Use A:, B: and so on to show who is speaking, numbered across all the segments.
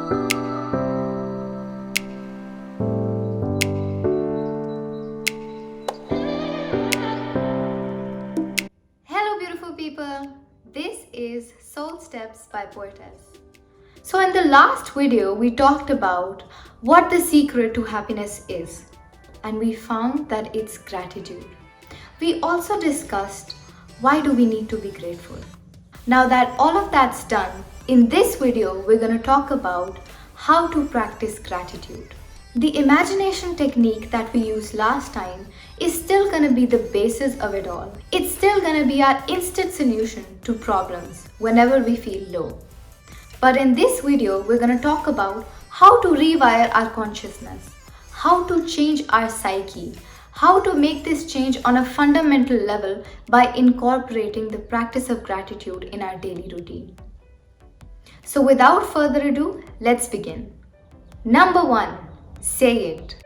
A: Hello beautiful people, this is Soul Steps by Poetess. So in the last video we talked about what the secret to happiness is, and we found that it's gratitude. We also discussed why do we need to be grateful. Now that all of that's done, in this video we're going to talk about how to practice gratitude. The imagination technique that we used last time is still going to be the basis of it all. It's still going to be our instant solution to problems whenever we feel low. But in this video, we're going to talk about how to rewire our consciousness, how to change our psyche, how to make this change on a fundamental level by incorporating the practice of gratitude in our daily routine. So without further ado, let's begin. Number 1. Say it.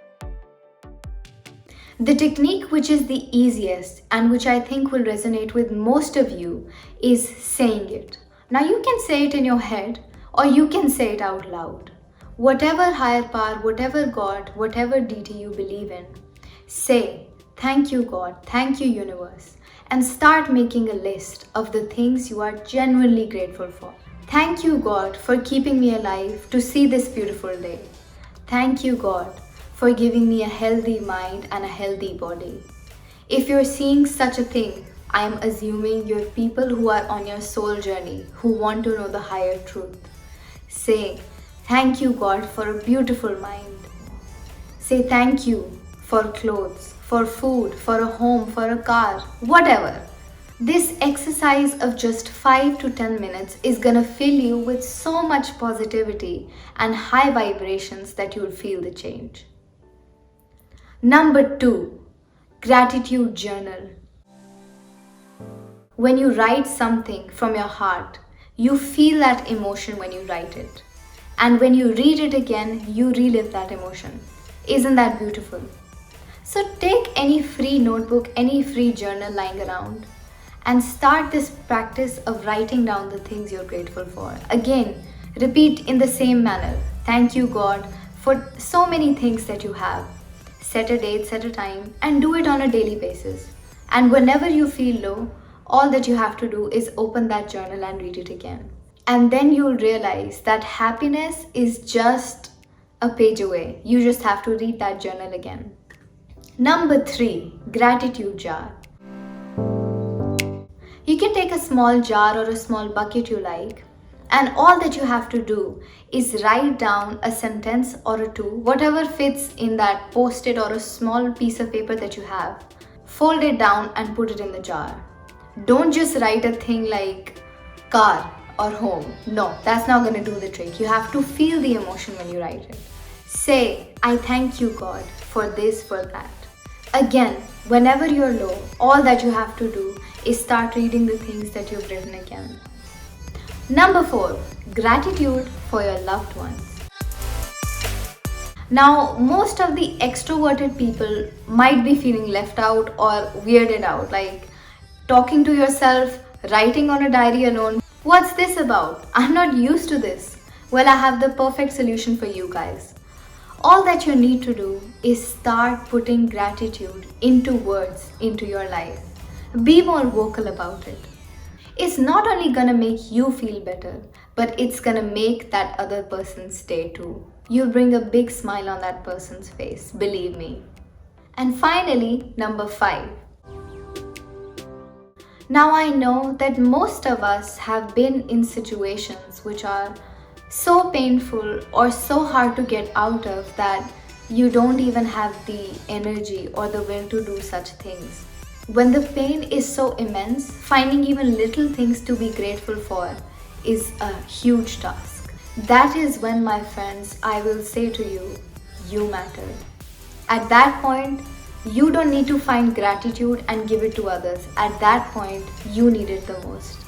A: The technique which is the easiest and which I think will resonate with most of you is saying it. Now you can say it in your head or you can say it out loud. Whatever higher power, whatever God, whatever deity you believe in, say, "Thank you God, thank you universe," and start making a list of the things you are genuinely grateful for. Thank you God for keeping me alive to see this beautiful day. Thank you God for giving me a healthy mind and a healthy body. If you're seeing such a thing, I am assuming you're people who are on your soul journey, who want to know the higher truth. Say, "Thank you God for a beautiful mind." Say thank you for clothes, for food, for a home, for a car, whatever. This exercise of just 5 to 10 minutes is gonna fill you with so much positivity and high vibrations that you'll feel the change. Number 2, gratitude journal. When you write something from your heart, you feel that emotion when you write it. And when you read it again, you relive that emotion. Isn't that beautiful? So take any free notebook, any free journal lying around, and start this practice of writing down the things you're grateful for. Again, repeat in the same manner. Thank you God for so many things that you have. Set a date, set a time, and do it on a daily basis. And whenever you feel low, all that you have to do is open that journal and read it again. And then you'll realize that happiness is just a page away. You just have to read that journal again. Number 3, gratitude jar. You can take a small jar or a small bucket you like, and all that you have to do is write down a sentence or a two, whatever fits in that post-it or a small piece of paper that you have. Fold it down and put it in the jar. Don't just write a thing like car or home. No, that's not going to do the trick. You have to feel the emotion when you write it. Say, "I thank you God for this, for that." Again, whenever you're low, all that you have to do is start reading the things that you've written again. Number 4, gratitude for your loved ones. Now, most of the extroverted people might be feeling left out or weirded out, like talking to yourself, writing on a diary alone. What's this about? I'm not used to this. Well, I have the perfect solution for you guys. All that you need to do is start putting gratitude into words, into your life. Be more vocal about it. It's not only gonna make you feel better, but it's gonna make that other person's day too. You'll bring a big smile on that person's face, believe me. And finally, number 5. Now I know that most of us have been in situations which are so painful or so hard to get out of that you don't even have the energy or the will to do such things. When the pain is so immense, finding even little things to be grateful for is a huge task. That is when, my friends, I will say to you, you matter. At that point, you don't need to find gratitude and give it to others. At that point, you need it the most.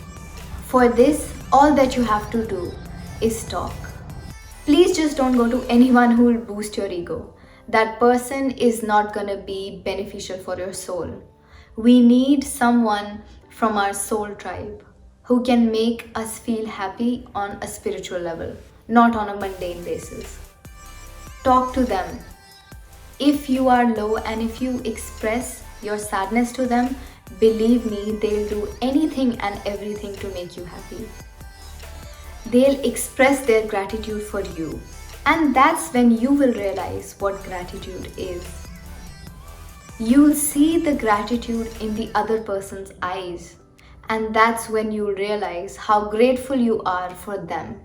A: For this, all that you have to do is talk. Please just don't go to anyone who will boost your ego. That person is not gonna be beneficial for your soul. We need someone from our soul tribe who can make us feel happy on a spiritual level. not on a mundane basis. Talk to them. If you are low and if you express your sadness to them, believe me, they'll do anything and everything to make you happy. They'll express their gratitude for you. And that's when you will realize what gratitude is. You'll see the gratitude in the other person's eyes. And that's when you'll realize how grateful you are for them.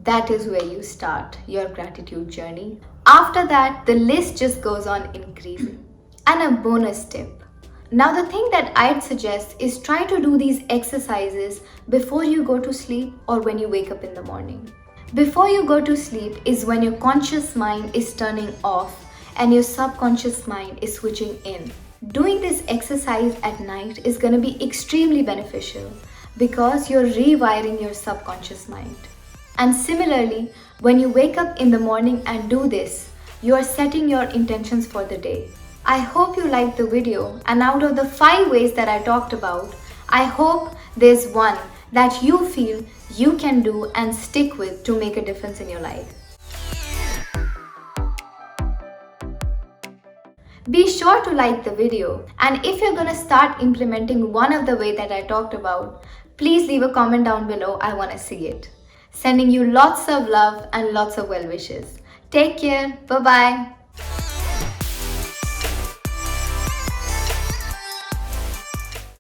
A: That is where you start your gratitude journey. After that, the list just goes on increasing. And a bonus tip. Now, the thing that I'd suggest is try to do these exercises before you go to sleep or when you wake up in the morning. Before you go to sleep is when your conscious mind is turning off and your subconscious mind is switching in. Doing this exercise at night is going to be extremely beneficial because you're rewiring your subconscious mind. And similarly, when you wake up in the morning and do this, you are setting your intentions for the day. I hope you liked the video, and out of the 5 ways that I talked about, I hope there's one that you feel you can do and stick with to make a difference in your life. Be sure to like the video, and if you're gonna start implementing one of the ways that I talked about, please leave a comment down below. I wanna see it. Sending you lots of love and lots of well wishes. Take care. Bye-bye.